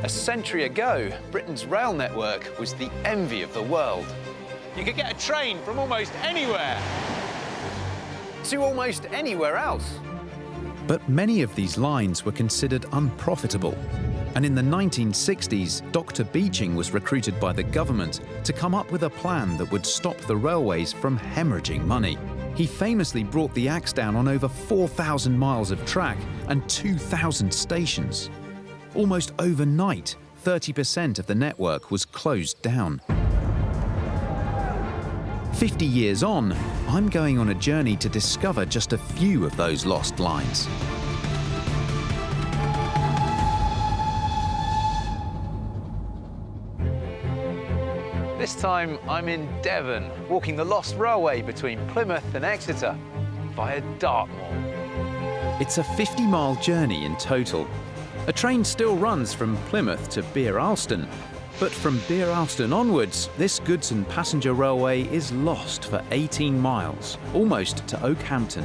A century ago, Britain's rail network was the envy of the world. You could get a train from almost anywhere to almost anywhere else. But many of these lines were considered unprofitable. And in the 1960s, Dr. Beeching was recruited by the government to come up with a plan that would stop the railways from hemorrhaging money. He famously brought the axe down on over 4,000 miles of track and 2,000 stations. Almost overnight, 30% of the network was closed down. 50 years on, I'm going on a journey to discover just a few of those lost lines. This time I'm in Devon, walking the lost railway between Plymouth and Exeter via Dartmoor. It's a 50-mile journey in total. A train still runs from Plymouth to Alston, but from Alston onwards, this goods and passenger railway is lost for 18 miles, almost to Oakhampton.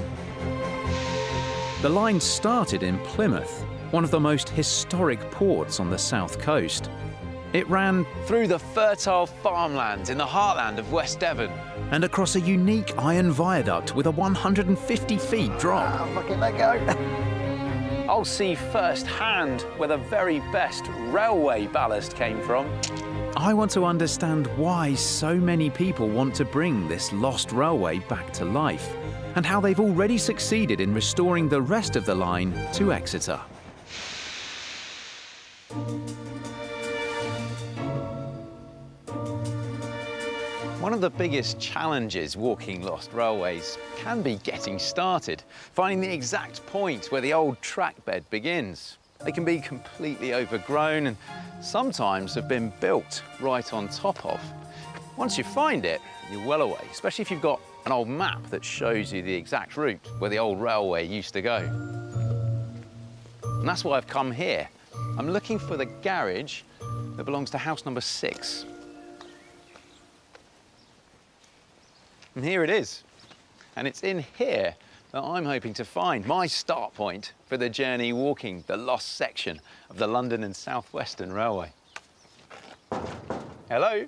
The line started in Plymouth, one of the most historic ports on the south coast. It ran Through the fertile farmlands in the heartland of West Devon. and across a unique iron viaduct with a 150 feet drop. Oh, look at that go. I'll see firsthand where the very best railway ballast came from. I want to understand why so many people want to bring this lost railway back to life, and how they've already succeeded in restoring the rest of the line to Exeter. One of the biggest challenges walking lost railways can be getting started, finding the exact point where the old track bed begins. They can be completely overgrown and sometimes have been built right on top of. Once you find it, you're well away, especially if you've got an old map that shows you the exact route where the old railway used to go. And that's why I've come here. I'm looking for the garage that belongs to house number 6. And here it is. And it's in here that I'm hoping to find my start point for the journey walking the lost section of the London and South Western Railway. Hello?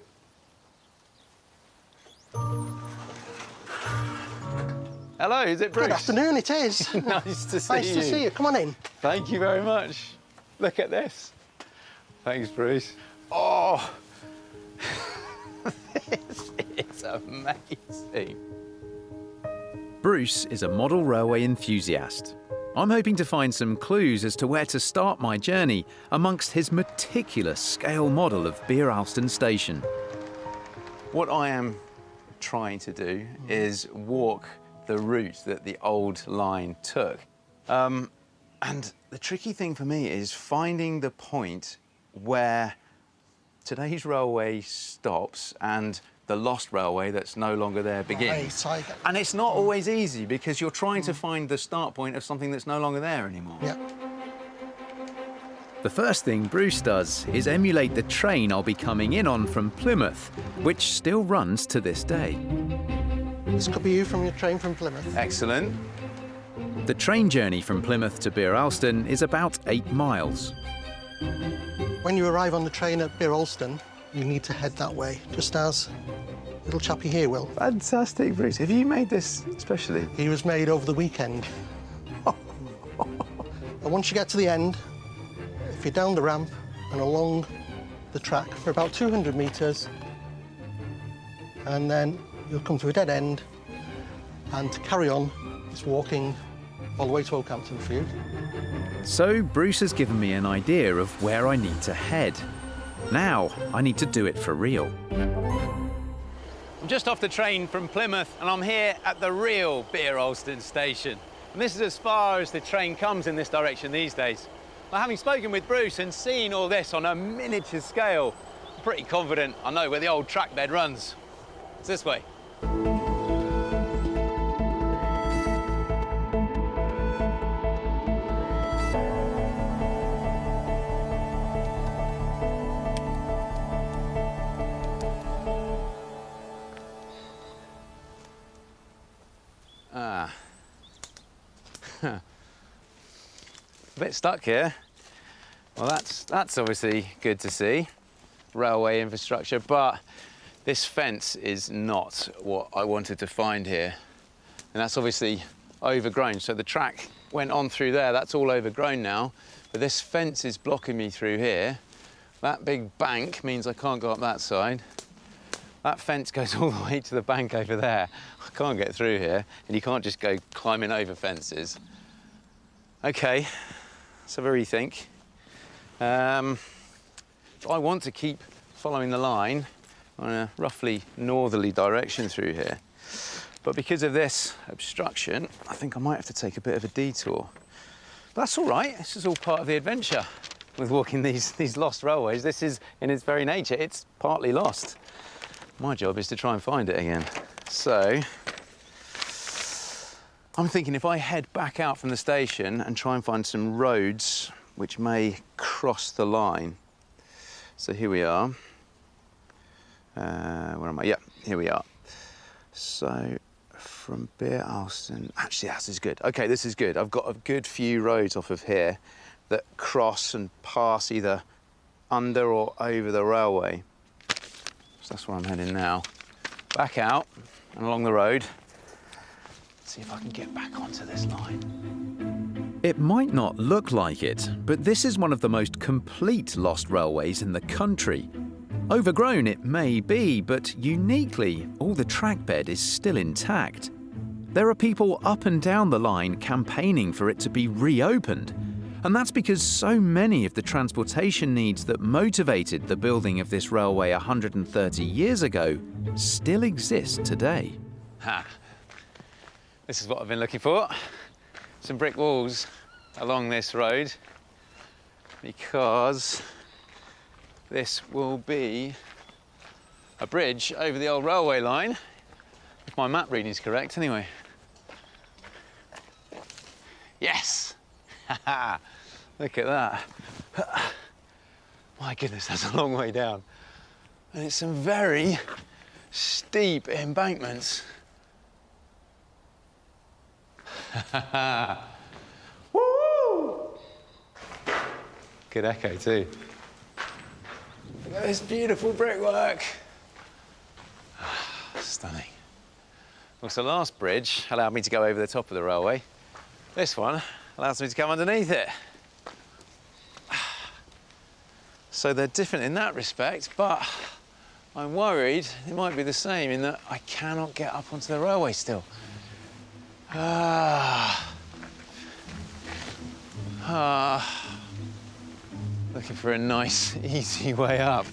Hello, is it Bruce? Good afternoon, it is. Nice to see you. Nice to see you. Come on in. Thank you very much. Look at this. Thanks, Bruce. Oh, this is amazing. Bruce is a model railway enthusiast. I'm hoping to find some clues as to where to start my journey amongst his meticulous scale model of Alston Station. What I am trying to do is walk the route that the old line took. And the tricky thing for me is finding the point where today's railway stops and the lost railway that's no longer there begins. Right, and it's not always easy because you're trying to find the start point of something that's no longer there anymore. Yeah. The first thing Bruce does is emulate the train I'll be coming in on from Plymouth, which still runs to this day. This could be you from your train from Plymouth. Excellent. The train journey from Plymouth to Alston is about 8 miles. When you arrive on the train at Alston, you need to head that way, just as little chappie here will. Fantastic, Bruce. Have you made this specially? He was made over the weekend. And once you get to the end, if you're down the ramp and along the track for about 200 metres, and then you'll come to a dead end, and to carry on, it's walking all the way to Oakhampton for you. So Bruce has given me an idea of where I need to head. Now I need to do it for real. I'm just off the train from Plymouth and I'm here at the real Alston station. And this is as far as the train comes in this direction these days. Well, having spoken with Bruce and seen all this on a miniature scale, I'm pretty confident I know where the old track bed runs. It's this way. A bit stuck here. Well, that's obviously good to see, railway infrastructure, but this fence is not what I wanted to find here. And that's obviously overgrown. So the track went on through there, that's all overgrown now, but this fence is blocking me through here. That big bank means I can't go up that side. That fence goes all the way to the bank over there. I can't get through here, and you can't just go climbing over fences. Okay, let's have a rethink. I want to keep following the line on a roughly northerly direction through here. But because of this obstruction, I think I might have to take a bit of a detour. But that's all right, this is all part of the adventure with walking these lost railways. This is, in its very nature, it's partly lost. My job is to try and find it again. So, I'm thinking if I head back out from the station and try and find some roads which may cross the line. So here we are. Where am I? Yeah, here we are. So, from Beer Alston, actually this is good. Okay, this is good. I've got a good few roads off of here that cross and pass either under or over the railway. So that's where I'm heading now. Back out and along the road. Let's see if I can get back onto this line. It might not look like it, but this is one of the most complete lost railways in the country. Overgrown it may be, but uniquely, all the track bed is still intact. There are people up and down the line campaigning for it to be reopened. And that's because so many of the transportation needs that motivated the building of this railway 130 years ago still exist today. Ha! This is what I've been looking for. Some brick walls along this road, because this will be a bridge over the old railway line, if my map reading is correct anyway. Yes! Look at that. My goodness, that's a long way down. And it's some very steep embankments. Woo! Good echo too. Look at this beautiful brickwork. Stunning. Well, so the last bridge allowed me to go over the top of the railway. This one allows me to come underneath it. So they're different in that respect, but I'm worried it might be the same in that I cannot get up onto the railway still. Looking for a nice, easy way up,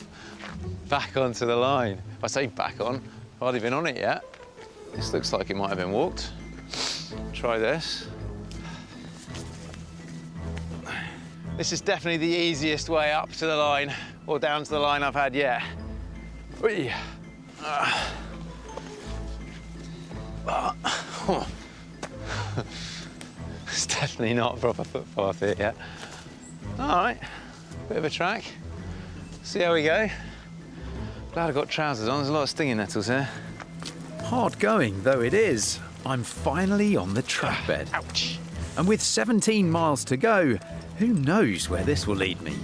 back onto the line. I say back on, I've hardly been on it yet. This looks like it might have been walked. Try this. This is definitely the easiest way up to the line, or down to the line I've had yet. Whee. It's definitely not a proper footpath here yet. All right, bit of a track. See how we go. Glad I've got trousers on, there's a lot of stinging nettles here. Hard going though it is, I'm finally on the track bed. Ouch. And with 17 miles to go, who knows where this will lead me?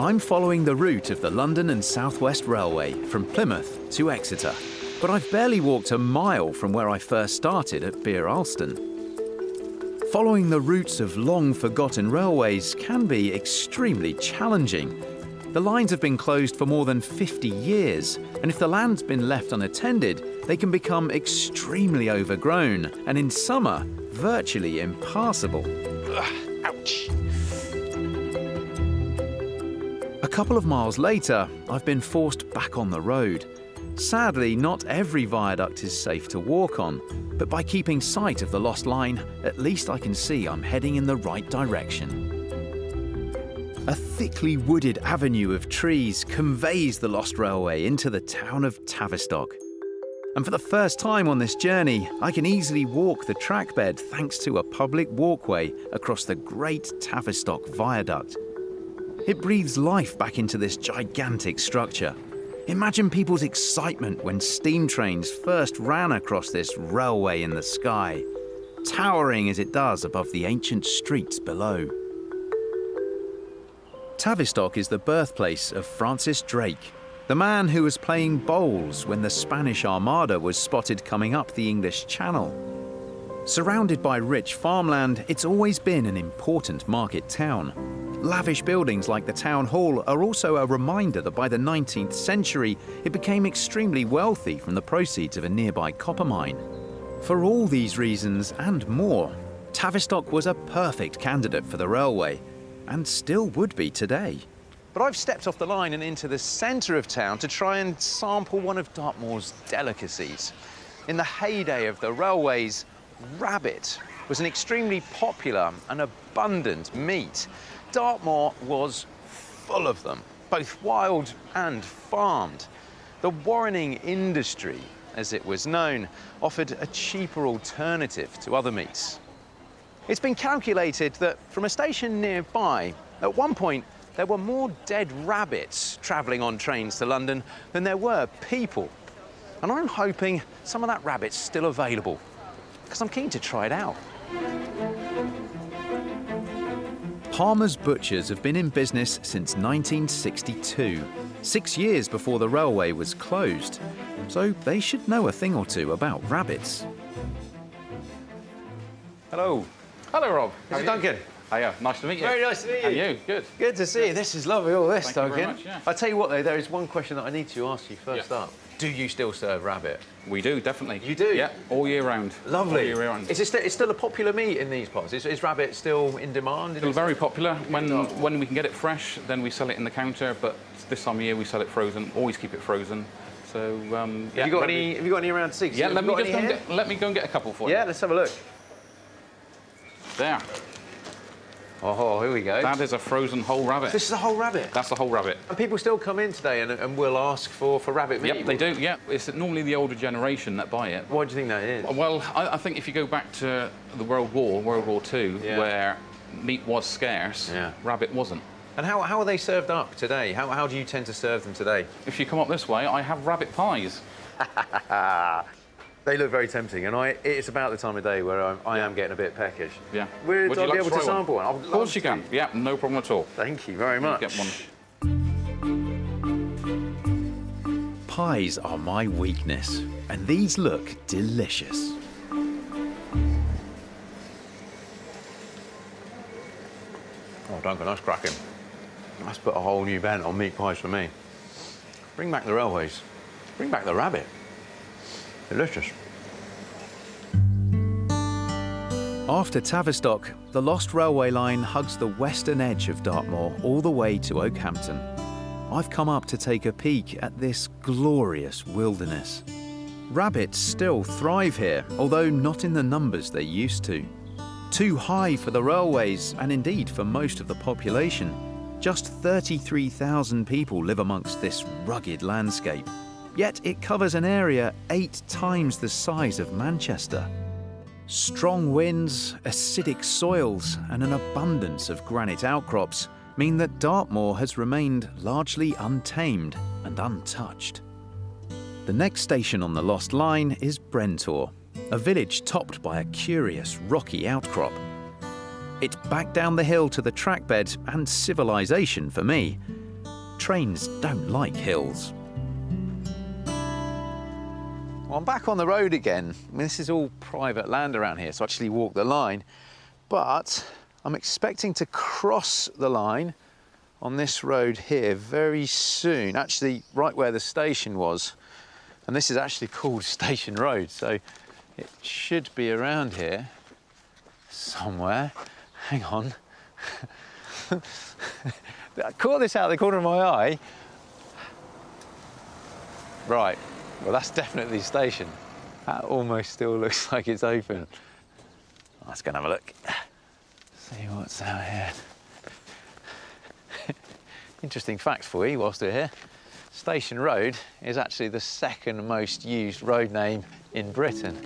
I'm following the route of the London and South West Railway from Plymouth to Exeter, but I've barely walked a mile from where I first started at Beer Alston. Following the routes of long-forgotten railways can be extremely challenging. The lines have been closed for more than 50 years, and if the land's been left unattended, they can become extremely overgrown, and in summer, virtually impassable. Ouch. A couple of miles later, I've been forced back on the road. Sadly, not every viaduct is safe to walk on, but by keeping sight of the lost line, at least I can see I'm heading in the right direction. A thickly wooded avenue of trees conveys the lost railway into the town of Tavistock. And for the first time on this journey, I can easily walk the track bed thanks to a public walkway across the great Tavistock Viaduct. It breathes life back into this gigantic structure. Imagine people's excitement when steam trains first ran across this railway in the sky. towering as it does above the ancient streets below. Tavistock is the birthplace of Francis Drake, the man who was playing bowls when the Spanish Armada was spotted coming up the English Channel. Surrounded by rich farmland, it's always been an important market town. Lavish buildings like the town hall are also a reminder that by the 19th century, it became extremely wealthy from the proceeds of a nearby copper mine. For all these reasons and more, Tavistock was a perfect candidate for the railway, and still would be today. But I've stepped off the line and into the centre of town to try and sample one of Dartmoor's delicacies. In the heyday of the railways, rabbit was an extremely popular and abundant meat. Dartmoor was full of them, both wild and farmed. The warrening industry, as it was known, offered a cheaper alternative to other meats. It's been calculated that from a station nearby, at one point, there were more dead rabbits travelling on trains to London than there were people. And I'm hoping some of that rabbit's still available, because I'm keen to try it out. Palmer's Butchers have been in business since 1962, 6 years before the railway was closed, so they should know a thing or two about rabbits. Hello. Hello, Rob. Is it Duncan? Hiya, nice to meet you. Very nice to meet you. And you, good. Good to see you. This is lovely, all this, Thank you Duncan. very much, yeah. I'll tell you what, though, there is one question that I need to ask you first Yeah. up. Do you still serve rabbit? We do, definitely. You do? Yeah, all year round. Lovely. All year round. Is it it's still a popular meat in these parts? Is rabbit still in demand? Still very popular. When we can get it fresh, then we sell it in the counter, but this time of year we sell it frozen, always keep it frozen. So, yeah. Have you got any around to see? Yeah, let me go and get a couple for you. Yeah, let's have a look. There. Oh, here we go. That is a frozen whole rabbit. This is a whole rabbit? That's the whole rabbit. And people still come in today and will ask for rabbit meat? Yep, they do, yeah. It's normally the older generation that buy it. Why do you think that is? Well, I think if you go back to the World War II, Yeah. where meat was scarce, Yeah. rabbit wasn't. And how are they served up today? How do you tend to serve them today? If you come up this way, I have rabbit pies. They look very tempting, and it's about the time of day where I am getting a bit peckish. Yeah. Would Would I you be like able to try sample one? Of course you can. Yeah, no problem at all. Thank you very much. Get one. Pies are my weakness, and these look delicious. Oh, Duncan, that's cracking. That's put a whole new bent on meat pies for me. Bring back the railways. Bring back the rabbit. Delicious. After Tavistock, the Lost Railway line hugs the western edge of Dartmoor all the way to Oakhampton. I've come up to take a peek at this glorious wilderness. Rabbits still thrive here, although not in the numbers they used to. Too high for the railways, and indeed for most of the population. Just 33,000 people live amongst this rugged landscape. Yet it covers an area 8 times the size of Manchester. Strong winds, acidic soils, and an abundance of granite outcrops mean that Dartmoor has remained largely untamed and untouched. The next station on the Lost Line is Brentor, a village topped by a curious rocky outcrop. It's back down the hill to the trackbed and civilization for me. Trains don't like hills. Well, I'm back on the road again. I mean, this is all private land around here, so I actually walk the line. But I'm expecting to cross the line on this road here very soon, actually right where the station was. And this is actually called Station Road, so it should be around here somewhere. Hang on. I caught this out of the corner of my eye. Right, well, that's definitely the station. That almost still looks like it's open. Let's go and have a look. See what's out here. Interesting fact for you whilst we're here. Station Road is actually the second most used road name in Britain.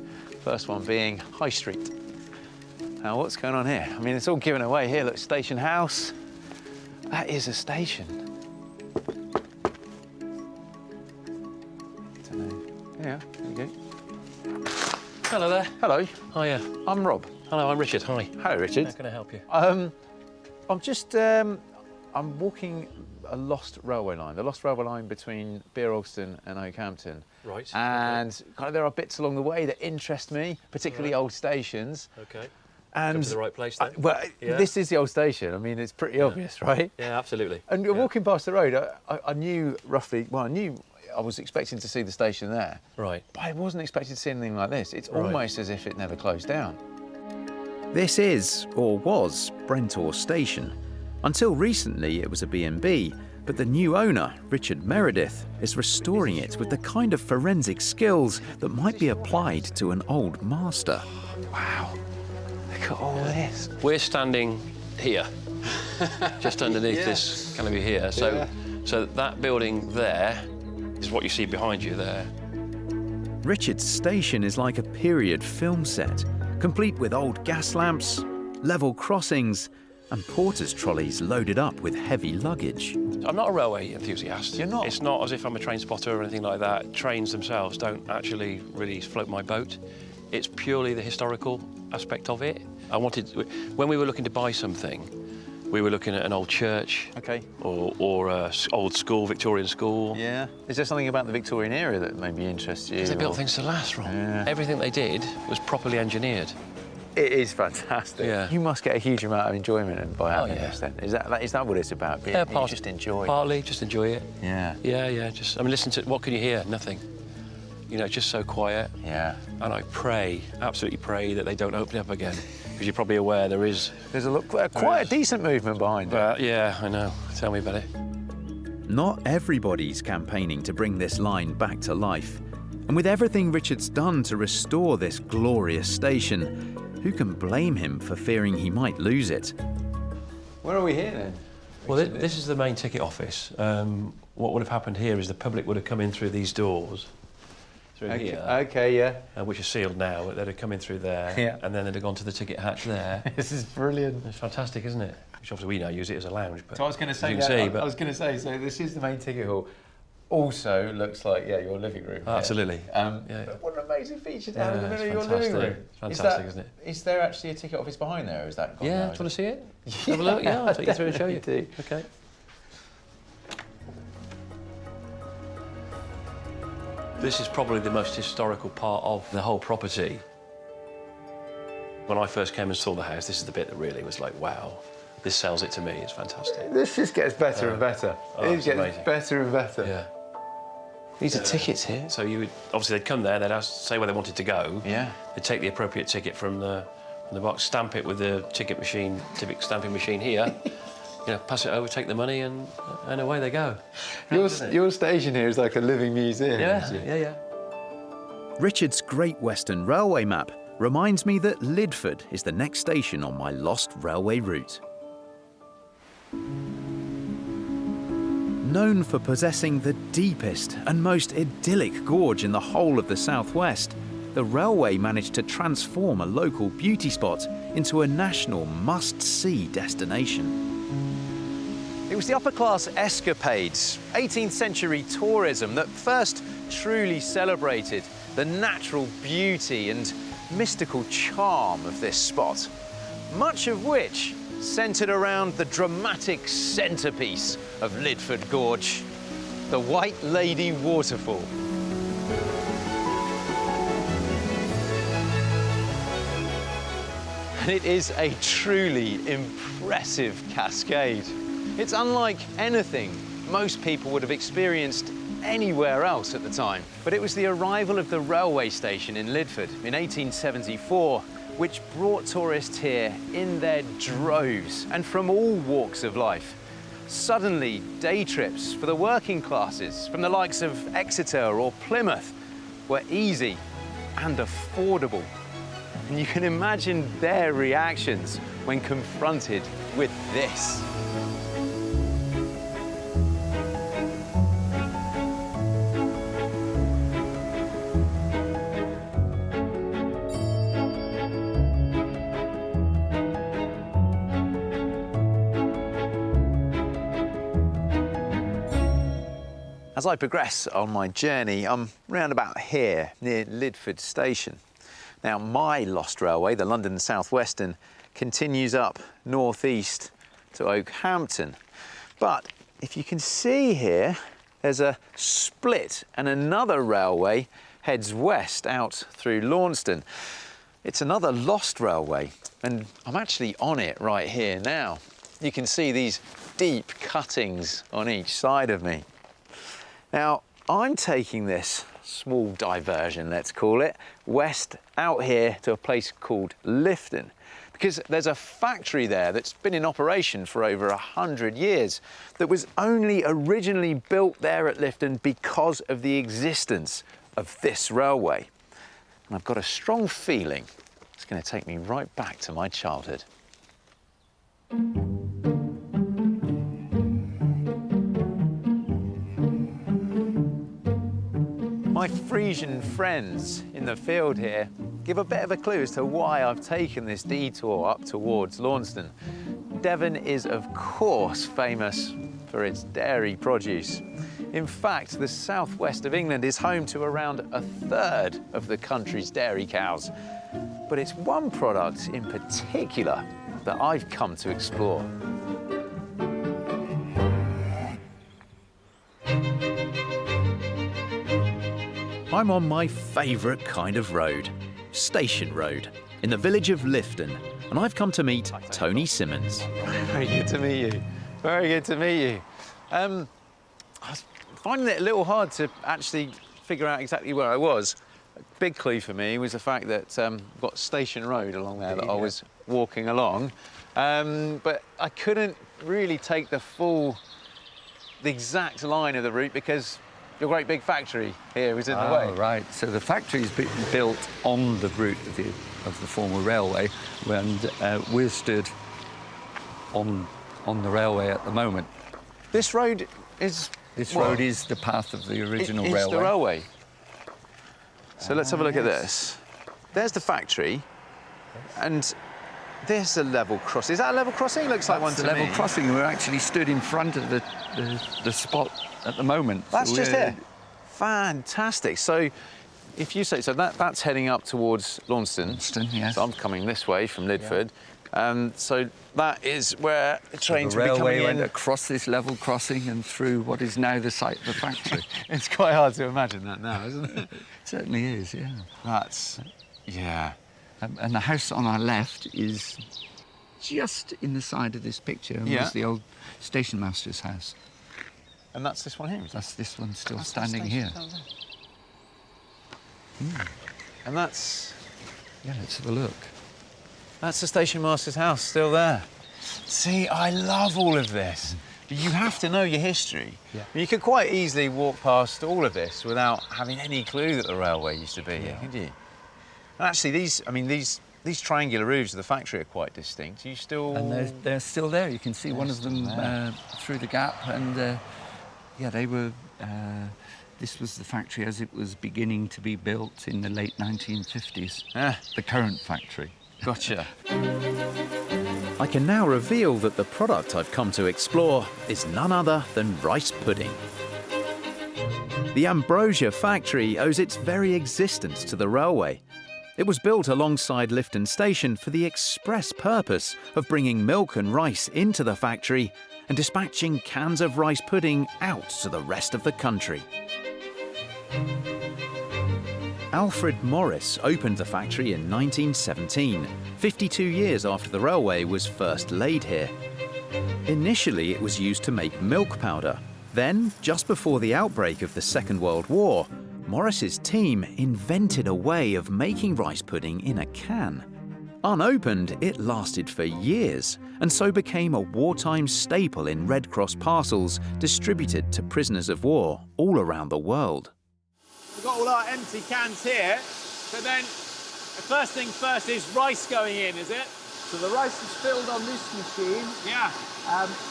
First one being High Street. Now, what's going on here? I mean, it's all given away here. Look, Station House. That is a station. Don't know. Yeah, there you go. Hello. Hello there. Hello, Hiya. I'm Rob. Hello, I'm Richard. Hi. Hello, Richard. How can I help you? I'm just, I'm walking a lost railway line, the lost railway line between Beeralston and Oakhampton. Right. And kind of there are bits along the way that interest me, particularly old stations. Okay. And Come to the right place then? well, Yeah. this is the old station. I mean, it's pretty obvious, right? Yeah, absolutely. And walking past the road, I knew roughly, well, I knew I was expecting to see the station there. Right. But I wasn't expecting to see anything like this. It's Right. almost as if it never closed down. This is, or was, Brentor Station. Until recently it was a B&B, but the new owner, Richard Meredith, is restoring it with the kind of forensic skills that might be applied to an old master. Wow, look at all this. We're standing here, just underneath this canopy here. So, so that building there is what you see behind you there. Richard's station is like a period film set, complete with old gas lamps, level crossings, and porter's trolleys loaded up with heavy luggage. I'm not a railway enthusiast. You're not? It's not as if I'm a train spotter or anything like that. Trains themselves don't actually really float my boat. It's purely the historical aspect of it. I wanted, when we were looking to buy something, we were looking at an old church. Okay. Or a old school, Victorian school. Yeah. Is there something about the Victorian era that maybe interests you? Because they built or- things to last, Ron. Yeah. Everything they did was properly engineered. It is fantastic. Yeah. You must get a huge amount of enjoyment by having yeah. this then. Is that what it's about? You just enjoy it? Partly, just enjoy it. Yeah. Yeah, just, I mean, listen to, what can you hear? Nothing. You know, it's just so quiet. Yeah. And I pray, absolutely pray, that they don't open it up again. Because you're probably aware there is. There's quite a decent movement behind it. But yeah, I know. Tell me about it. Not everybody's campaigning to bring this line back to life. And with everything Richard's done to restore this glorious station, who can blame him for fearing he might lose it? Where are we here then? Well, this is the main ticket office. What would have happened here is the public would have come in through these doors, through here, Okay, yeah. which are sealed now. They'd have come in through there, Yeah. and then they'd have gone to the ticket hatch there. This is brilliant. It's fantastic, isn't it? Which obviously we now use it as a lounge. But So I was going to as say you can see, but I was going to say, so this is the main ticket hall. Also looks like, your living room. absolutely. Yeah. Yeah. But what an amazing feature to have in the Yeah, middle of it's your living fantastic. room. Fantastic, isn't it? Is there actually a ticket office behind there? Or is that gone Yeah, now? do you want to see it? Have a look. Yeah, I'll take you through and show you. Do. Okay. This is probably the most historical part of the whole property. When I first came and saw the house, this is the bit that really was like, wow, this sells it to me. It's fantastic. This just gets better and better. It it's gets amazing. better and better. Yeah. These are tickets here. So you would, obviously they'd come there, they'd say where they wanted to go. Yeah. They'd take the appropriate ticket from the box, stamp it with the ticket machine, typical stamping machine here. Pass it over, take the money, and away they go. Your station here is like a living museum. isn't it? Yeah. Richard's Great Western Railway map reminds me that Lydford is the next station on my lost railway route. Known for possessing the deepest and most idyllic gorge in the whole of the southwest, the railway managed to transform a local beauty spot into a national must-see destination. It was the upper-class escapades, 18th century tourism that first truly celebrated the natural beauty and mystical charm of this spot, much of which centred around the dramatic centrepiece of Lydford Gorge, the White Lady Waterfall. And it is a truly impressive cascade. It's unlike anything most people would have experienced anywhere else at the time. But it was the arrival of the railway station in Lydford in 1874 which brought tourists here in their droves and from all walks of life. Suddenly, day trips for the working classes from the likes of Exeter or Plymouth were easy and affordable. And you can imagine their reactions when confronted with this. As I progress on my journey, I'm round about here near Lydford Station. Now, my lost railway, the London South Western, continues up northeast to Oakhampton. But if you can see here, there's a split and another railway heads west out through Launceston. It's another lost railway, and I'm actually on it right here now. You can see these deep cuttings on each side of me. Now, I'm taking this small diversion, let's call it, west out here to a place called Lifton, because there's a factory there that's been in operation for over 100 years that was only originally built there at Lifton because of the existence of this railway. And I've got a strong feeling it's going to take me right back to my childhood. My Frisian friends in the field here give a bit of a clue as to why I've taken this detour up towards Launceston. Devon is, of course, famous for its dairy produce. In fact, the southwest of England is home to around 1/3 of the country's dairy cows. But it's one product in particular that I've come to explore. I'm on my favourite kind of road, Station Road, in the village of Lifton, and I've come to meet Tony Simmons. Very good to meet you. Very good to meet you. I was finding it a little hard to actually figure out exactly where I was. A big clue for me was the fact that I've got Station Road along there that I was walking along, but I couldn't really take the exact line of the route because your great big factory here was in the way. Right. So the factory's been built on the route of the former railway, and we're stood on the railway at the moment. This road is... This road is the path of the original railway. It's the railway. So let's have a look at this. There's the factory, and there's a level crossing. Is that a level crossing? Looks like one to me. Level crossing. We're actually stood in front of the spot at the moment. That's just here. Fantastic. So, if you say so, that's heading up towards Launceston. Launceston, yes. So I'm coming this way from Lydford. So that is where the trains the will be coming railway in. went across this level crossing and through what is now the site of the factory. It's quite hard to imagine that now, isn't it? It certainly is, yeah. That's, yeah. And the house on our left is just in the side of this picture. And was the old station master's house. And that's this one here, is it? That's this one still standing here. And that's... Yeah, let's have a look. That's the station master's house still there. See, I love all of this. But you have to know your history. Yeah. You could quite easily walk past all of this without having any clue that the railway used to be here, could you? And actually, these triangular roofs of the factory are quite distinct. You still... And they're still there. You can see one of them through the gap. And, yeah, they were... this was the factory as it was beginning to be built in the late 1950s. The current factory. Gotcha. I can now reveal that the product I've come to explore is none other than rice pudding. The Ambrosia factory owes its very existence to the railway. It was built alongside Lifton Station for the express purpose of bringing milk and rice into the factory and dispatching cans of rice pudding out to the rest of the country. Alfred Morris opened the factory in 1917, 52 years after the railway was first laid here. Initially, it was used to make milk powder. Then, just before the outbreak of the Second World War, Morris's team invented a way of making rice pudding in a can. Unopened, it lasted for years, and so became a wartime staple in Red Cross parcels distributed to prisoners of war all around the world. We've got all our empty cans here, so then the first thing first is rice going in, is it? So the rice is filled on this machine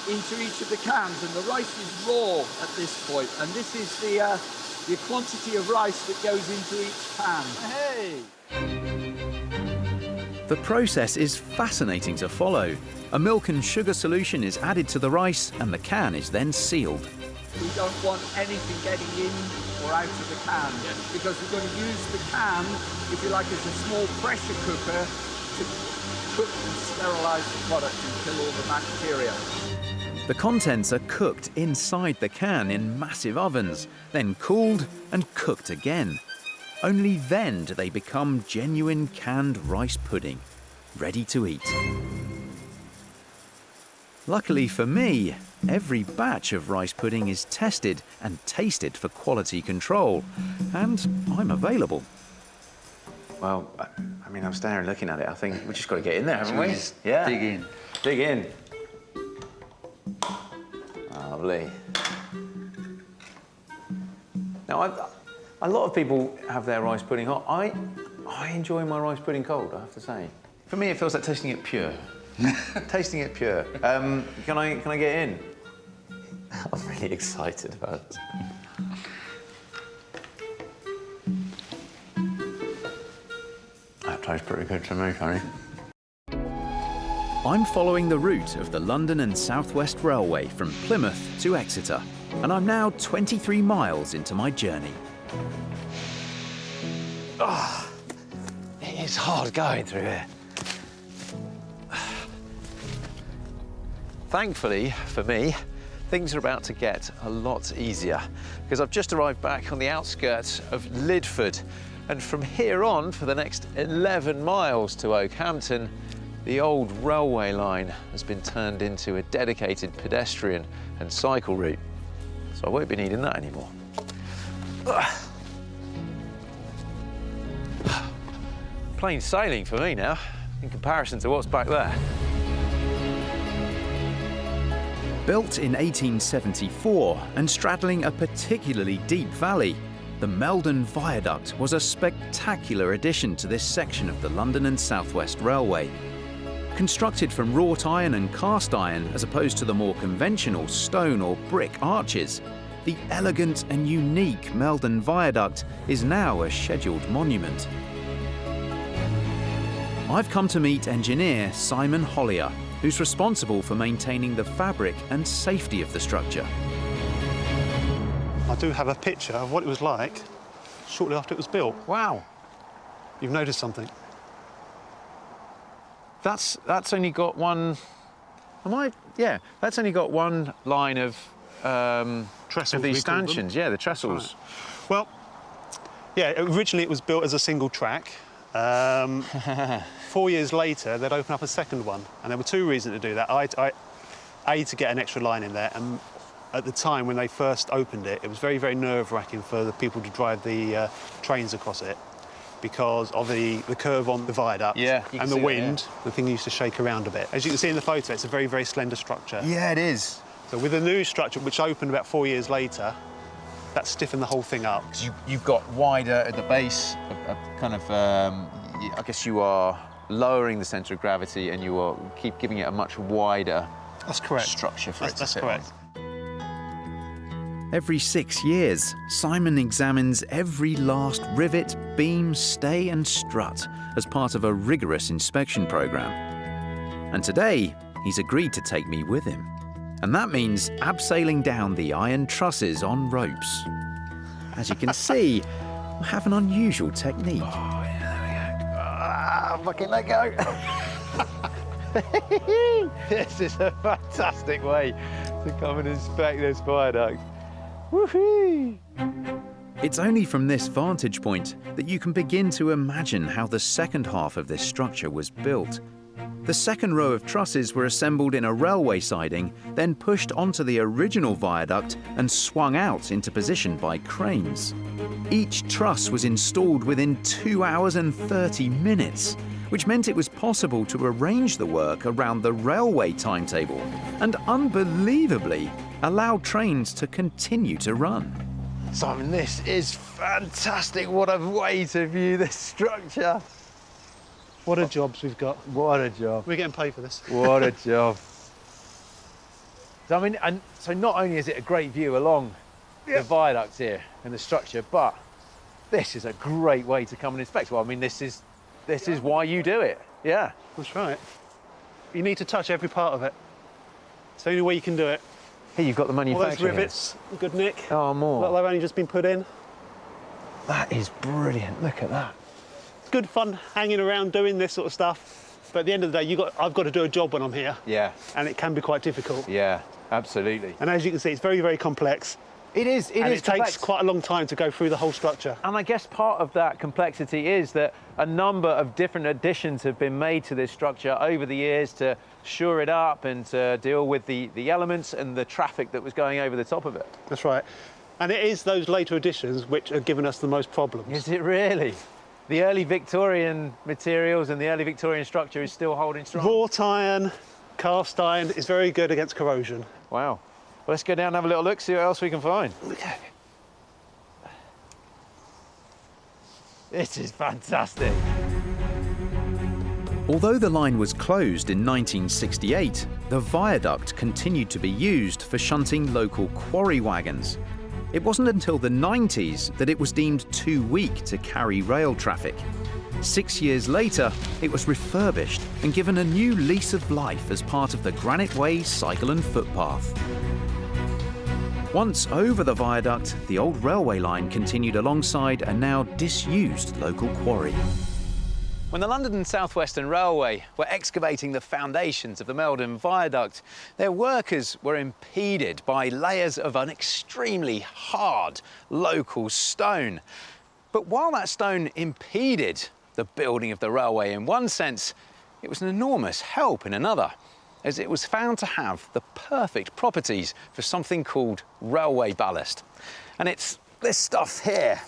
into each of the cans, and the rice is raw at this point, and this is the quantity of rice that goes into each can. Hey! The process is fascinating to follow. A milk and sugar solution is added to the rice and the can is then sealed. We don't want anything getting in or out of the can, because we're going to use the can, if you like, as a small pressure cooker to cook and sterilise the product and kill all the bacteria. The contents are cooked inside the can in massive ovens, then cooled and cooked again. Only then do they become genuine canned rice pudding, ready to eat. Luckily for me, every batch of rice pudding is tested and tasted for quality control, and I'm available. Well, I mean, I'm staring looking at it. I think we just got to get in there, haven't we? Yeah. Dig in. Dig in. Lovely. Now, a lot of people have their rice pudding hot. I enjoy my rice pudding cold, I have to say. For me, it feels like tasting it pure. Tasting it pure. Can I get in? I'm really excited about it. That tastes pretty good to me, Tony. I'm following the route of the London and South West Railway from Plymouth to Exeter, and I'm now 23 miles into my journey. Oh, it is hard going through here. Thankfully, for me, things are about to get a lot easier because I've just arrived back on the outskirts of Lydford, and from here on, for the next 11 miles to Oakhampton, the old railway line has been turned into a dedicated pedestrian and cycle route, so I won't be needing that anymore. Plain sailing for me now, in comparison to what's back there. Built in 1874 and straddling a particularly deep valley, the Meldon Viaduct was a spectacular addition to this section of the London and South West Railway. Constructed from wrought iron and cast iron as opposed to the more conventional stone or brick arches, the elegant and unique Meldon Viaduct is now a scheduled monument. I've come to meet engineer Simon Hollier, who's responsible for maintaining the fabric and safety of the structure. I do have a picture of what it was like shortly after it was built. Wow. You've noticed something? That's only got one. Yeah, that's only got one line of Trestles, of these we call them. stanchions. Yeah, the trestles. Right. Well, yeah, originally it was built as a single track. 4 years later, they'd open up a second one, and there were two reasons to do that. A, to get an extra line in there, and at the time when they first opened it, it was very, very nerve-wracking for the people to drive the trains across it, because of the curve on the viaduct and the wind. The thing used to shake around a bit. As you can see in the photo, it's a very, very slender structure. Yeah, it is. So with the new structure, which opened about 4 years later, that stiffened the whole thing up. You've got wider at the base, a kind of. I guess you are lowering the centre of gravity, and you are keep giving it a much wider. That's correct. Structure for it to That's sit correct. on. Every 6 years, Simon examines every last rivet, beam, stay and strut as part of a rigorous inspection programme. And today, he's agreed to take me with him. And that means abseiling down the iron trusses on ropes. As you can see, I have an unusual technique. Oh, yeah, there we go. Ah, fucking let go. This is a fantastic way to come and inspect this viaduct. Woohoo! It's only from this vantage point that you can begin to imagine how the second half of this structure was built. The second row of trusses were assembled in a railway siding, then pushed onto the original viaduct and swung out into position by cranes. Each truss was installed within 2 hours and 30 minutes, which meant it was possible to arrange the work around the railway timetable and, unbelievably, allow trains to continue to run. Simon, this is fantastic. What a way to view this structure. What a jobs we've got. What a job. We're getting paid for this. What a job. So, I mean, and so not only is it a great view along the viaduct here and the structure, but this is a great way to come and inspect. Well, I mean, this is why you do it. Yeah. That's right. You need to touch every part of it. It's the only way you can do it. Here, you've got the All manufacturing. those rivets, good nick. Oh, more. Look, they've only just been put in. That is brilliant. Look at that. It's good fun hanging around doing this sort of stuff, but at the end of the day, I've got to do a job when I'm here. Yeah. And it can be quite difficult. Yeah, absolutely. And as you can see, it's very, very complex. It is. It complex. takes quite a long time to go through the whole structure. And I guess part of that complexity is that a number of different additions have been made to this structure over the years to shore it up and to deal with the elements and the traffic that was going over the top of it. That's right. And it is those later additions which have given us the most problems. Is it really? The early Victorian materials and the early Victorian structure is still holding strong? Wrought iron, cast iron is very good against corrosion. Wow. Well, let's go down and have a little look, see what else we can find. Okay. This is fantastic. Although the line was closed in 1968, the viaduct continued to be used for shunting local quarry wagons. It wasn't until the 90s that it was deemed too weak to carry rail traffic. 6 years later, it was refurbished and given a new lease of life as part of the Granite Way cycle and footpath. Once over the viaduct, the old railway line continued alongside a now disused local quarry. When the London and South Western Railway were excavating the foundations of the Meldon Viaduct, their workers were impeded by layers of an extremely hard local stone. But while that stone impeded the building of the railway in one sense, it was an enormous help in another, as it was found to have the perfect properties for something called railway ballast. And it's this stuff here.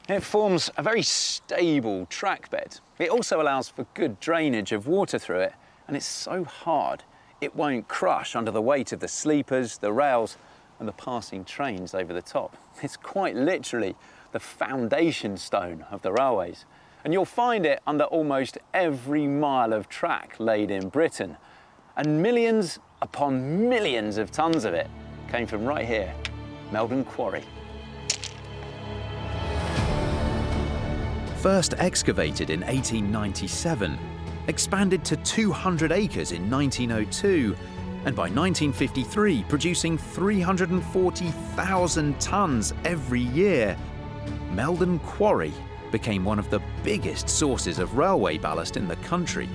It forms a very stable track bed. It also allows for good drainage of water through it, and it's so hard it won't crush under the weight of the sleepers, the rails, and the passing trains over the top. It's quite literally the foundation stone of the railways. And you'll find it under almost every mile of track laid in Britain. And millions upon millions of tons of it came from right here, Meldon Quarry. First excavated in 1897, expanded to 200 acres in 1902, and by 1953 producing 340,000 tonnes every year, Meldon Quarry became one of the biggest sources of railway ballast in the country.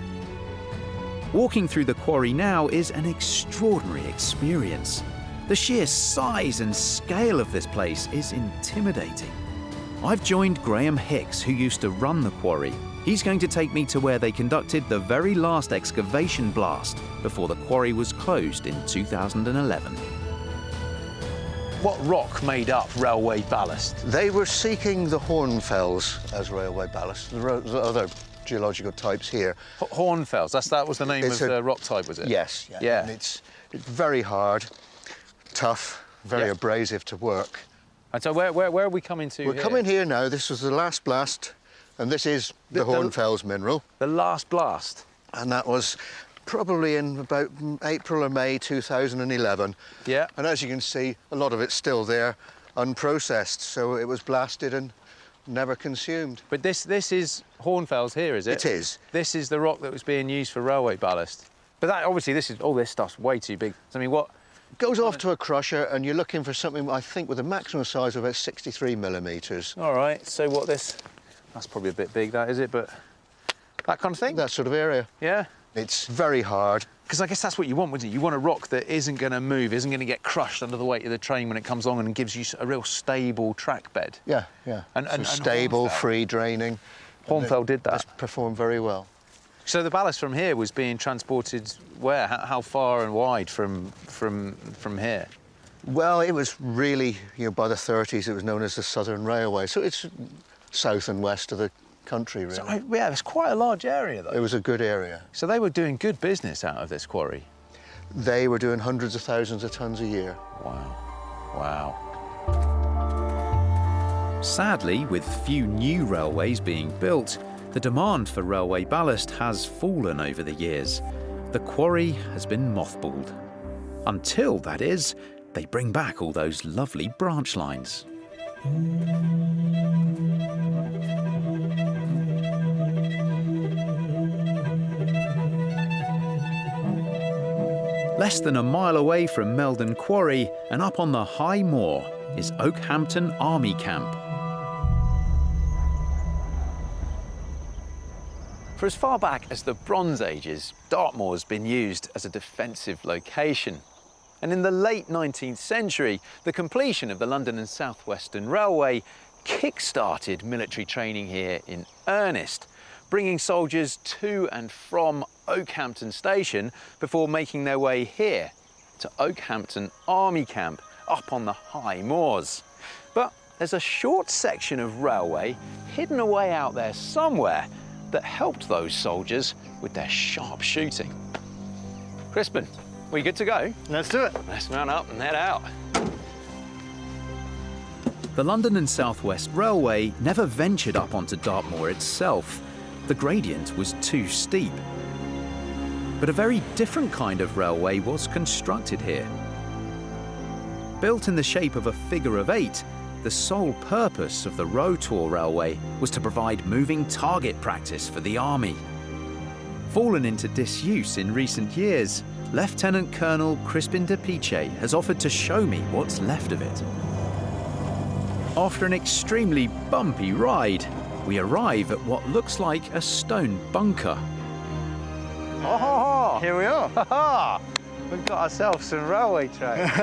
Walking through the quarry now is an extraordinary experience. The sheer size and scale of this place is intimidating. I've joined Graham Hicks, who used to run the quarry. He's going to take me to where they conducted the very last excavation blast before the quarry was closed in 2011. What rock made up railway ballast? They were seeking the hornfells as railway ballast. There are other geological types here. Hornfells, that was the name of the rock type, was it? Yes. Yeah. And it's very hard, tough, very abrasive to work. And so where are we coming to We're here? coming here now. This was the last blast, and this is the hornfells mineral. The last blast? And that was probably in about April or May 2011. Yeah. And as you can see, a lot of it's still there, unprocessed. So it was blasted and never consumed. But this is hornfells here, is it? It is. This is the rock that was being used for railway ballast. But that obviously this stuff's way too big. I mean, what? Goes off to a crusher, and you're looking for something, I think, with a maximum size of about 63 millimetres. All right. So what this? That's probably a bit big, that is it? But that kind of thing. That sort of area. Yeah. It's very hard. Because I guess that's what you want, wouldn't you? You want a rock that isn't going to move, isn't going to get crushed under the weight of the train when it comes along, and gives you a real stable track bed. Yeah. And stable, Hornfell. free draining. Hornfell did that. It's performed very well. So the ballast from here was being transported where? How far and wide from here? Well, it was really, by the 30s, it was known as the Southern Railway. So it's south and west of the country, really. So, yeah, it's quite a large area, though. It was a good area. So they were doing good business out of this quarry? They were doing hundreds of thousands of tonnes a year. Wow. Sadly, with few new railways being built, the demand for railway ballast has fallen over the years. The quarry has been mothballed. Until, that is, they bring back all those lovely branch lines. Less than a mile away from Meldon Quarry and up on the high moor is Oakhampton Army Camp. For as far back as the Bronze Ages, Dartmoor's been used as a defensive location. And in the late 19th century, the completion of the London and South Western Railway kick-started military training here in earnest, bringing soldiers to and from Oakhampton Station before making their way here to Oakhampton Army Camp up on the high moors. But there's a short section of railway hidden away out there somewhere that helped those soldiers with their sharp shooting. Crispin, we good to go? Let's do it. Let's mount up and head out. The London and South West Railway never ventured up onto Dartmoor itself. The gradient was too steep. But a very different kind of railway was constructed here. Built in the shape of a figure of 8, the sole purpose of the Rotor Railway was to provide moving target practice for the army. Fallen into disuse in recent years, Lieutenant Colonel Crispin de Piche has offered to show me what's left of it. After an extremely bumpy ride, we arrive at what looks like a stone bunker. Oh, Here we are. we've got ourselves some railway tracks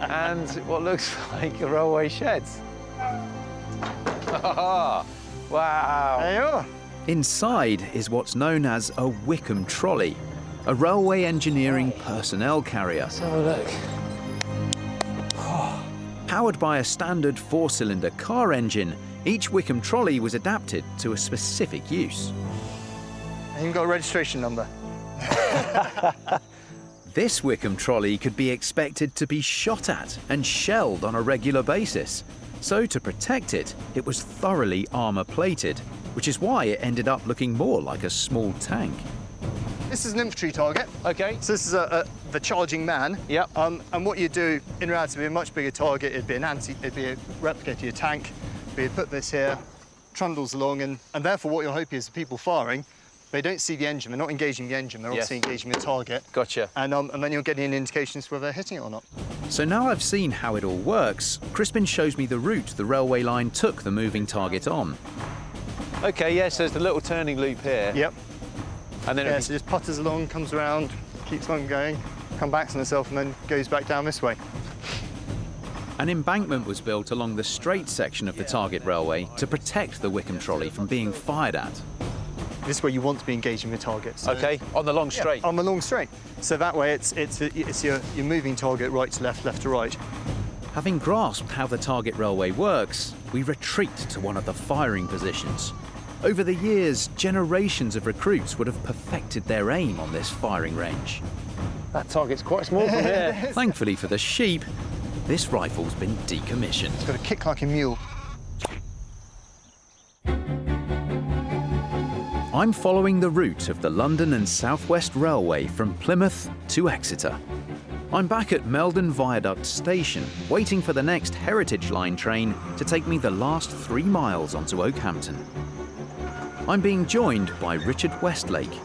and what looks like railway sheds. Wow. There you are. Inside is what's known as a Wickham trolley, a railway engineering personnel carrier. Let's have a look. Powered by a standard 4-cylinder car engine, each Wickham trolley was adapted to a specific use. And you've got a registration number. This Wickham trolley could be expected to be shot at and shelled on a regular basis. So to protect it, it was thoroughly armour-plated, which is why it ended up looking more like a small tank. This is an infantry target. Okay. So this is the charging man. Yep. And what you do in reality would be a much bigger target. It'd be a replica to your tank. But you put this here, trundles along, and therefore what you're hoping is the people firing, they don't see the engine. They're not engaging the engine. They're obviously engaging the target. Gotcha. And then you're getting an indication as to whether they're hitting it or not. So now I've seen how it all works, Crispin shows me the route the railway line took the moving target on. Okay, yes, there's the little turning loop here. Yep. And then Yeah, so just putters along, comes around, keeps on going, comes back on itself, and then goes back down this way. An embankment was built along the straight section of the target railway to protect the Wickham trolley from being fired at. This is where you want to be engaging the target. So, okay, on the long straight. On the long straight. So that way it's your moving target right to left, left to right. Having grasped how the target railway works, we retreat to one of the firing positions. Over the years, generations of recruits would have perfected their aim on this firing range. That target's quite small from here. Thankfully for the sheep, this rifle's been decommissioned. It's got a kick like a mule. I'm following the route of the London and South West Railway from Plymouth to Exeter. I'm back at Meldon Viaduct station, waiting for the next Heritage Line train to take me the last 3 miles onto Oakhampton. I'm being joined by Richard Westlake.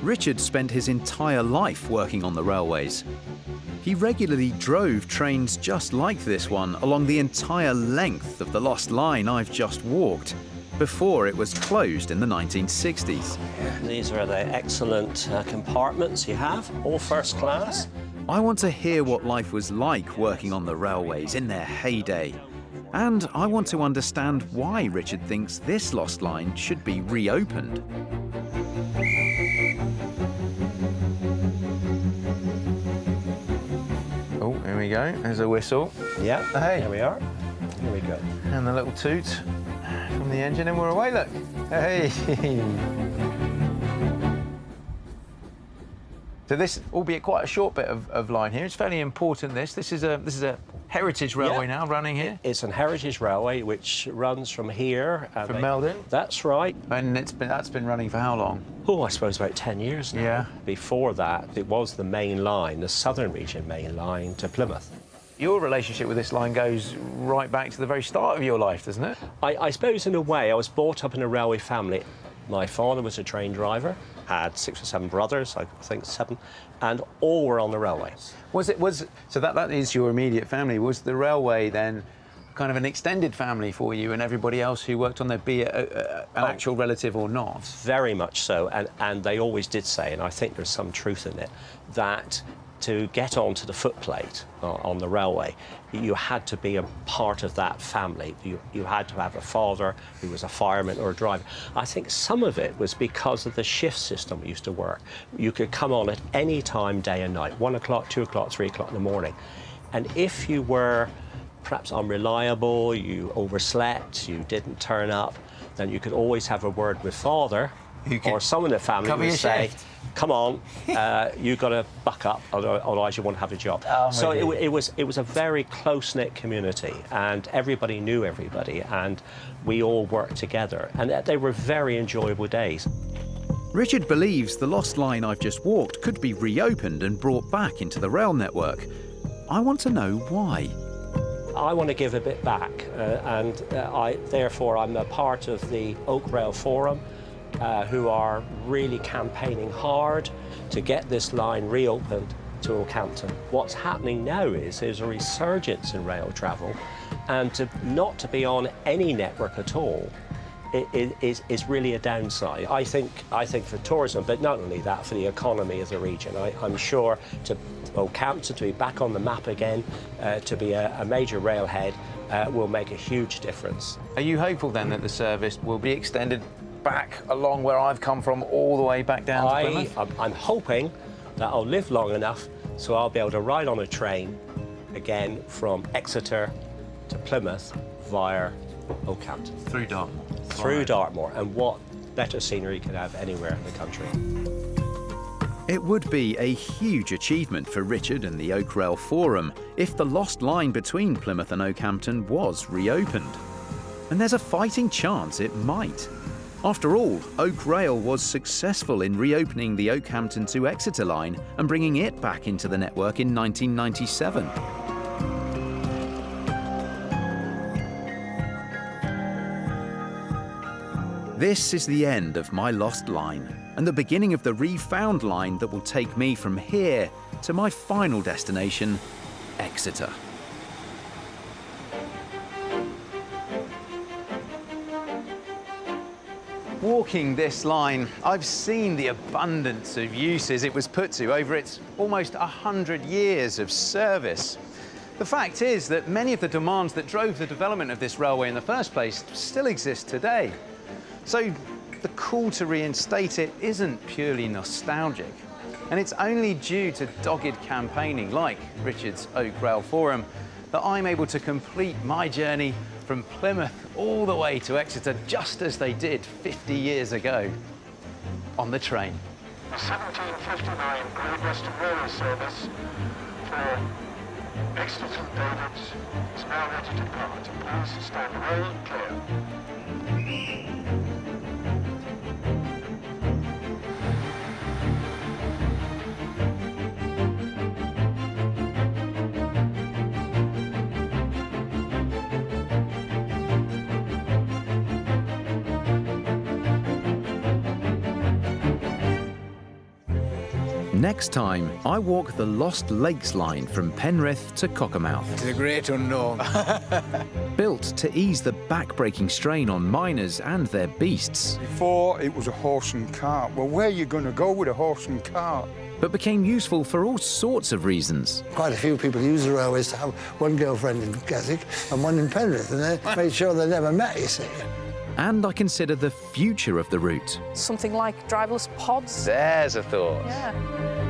Richard spent his entire life working on the railways. He regularly drove trains just like this one along the entire length of the lost line I've just walked, before it was closed in the 1960s. These are the excellent compartments you have, all first class. I want to hear what life was like working on the railways in their heyday. And I want to understand why Richard thinks this lost line should be reopened. Oh, here we go. There's a whistle. Yeah, Hey. here we are. Here we go. And the little toot from the engine, and we're away, look. Hey. So this, albeit quite a short bit of line here, it's fairly important, this is a heritage railway now running here. It's an heritage railway which runs from here. From Meldon? That's right. And that's been running for how long? Oh, I suppose about 10 years now. Yeah. Before that, it was the main line, the southern region main line to Plymouth. Your relationship with this line goes right back to the very start of your life, doesn't it? I suppose in a way, I was brought up in a railway family. My father was a train driver, had 6 or 7 brothers, I think 7, and all were on the railway. So that is your immediate family. Was the railway then kind of an extended family for you and everybody else who worked on there, be it an actual relative or not? Very much so, and they always did say, and I think there's some truth in it, that to get onto the footplate on the railway, you had to be a part of that family. You had to have a father who was a fireman or a driver. I think some of it was because of the shift system we used to work. You could come on at any time, day and night, 1 o'clock, 2 o'clock, 3 o'clock in the morning. And if you were perhaps unreliable, you overslept, you didn't turn up, then you could always have a word with father or someone in the family would say, come on, you've got to buck up, otherwise you won't have a job. So it was a very close-knit community, and everybody knew everybody, and we all worked together, and they were very enjoyable days. Richard believes the lost line I've just walked could be reopened and brought back into the rail network. I want to know why. I want to give a bit back, and therefore I'm a part of the Oak Rail Forum, who are really campaigning hard to get this line reopened to Oakhampton. What's happening now is there's a resurgence in rail travel, and not to be on any network at all is really a downside. I think for tourism, but not only that, for the economy of the region. I'm sure to Oakhampton to be back on the map again, to be a major railhead, will make a huge difference. Are you hopeful then that the service will be extended back along where I've come from, all the way back down to Plymouth? I'm hoping that I'll live long enough so I'll be able to ride on a train again from Exeter to Plymouth via Oakhampton. Through Dartmoor. Through Dartmoor, and what better scenery could have anywhere in the country. It would be a huge achievement for Richard and the Oak Rail Forum if the lost line between Plymouth and Oakhampton was reopened. And there's a fighting chance it might. After all, Oak Rail was successful in reopening the Oakhampton to Exeter line and bringing it back into the network in 1997. This is the end of my lost line and the beginning of the refound line that will take me from here to my final destination, Exeter. Walking this line, I've seen the abundance of uses it was put to over its almost 100 years of service. The fact is that many of the demands that drove the development of this railway in the first place still exist today. So the call to reinstate it isn't purely nostalgic. And it's only due to dogged campaigning like Richard's Oak Rail Forum that I'm able to complete my journey from Plymouth all the way to Exeter just as they did 50 years ago, on the train. The 1759 Great Western Railway service for Exeter to Devon is now ready to depart. Please stand well and clear. Next time, I walk the Lost Lakes line from Penrith to Cockermouth. The great unknown. Built to ease the back-breaking strain on miners and their beasts. Before, it was a horse and cart. Well, where are you going to go with a horse and cart? But became useful for all sorts of reasons. Quite a few people use the railways to have one girlfriend in Keswick and one in Penrith, and they made sure they never met, you see. And I consider the future of the route. Something like driverless pods. There's a thought. Yeah.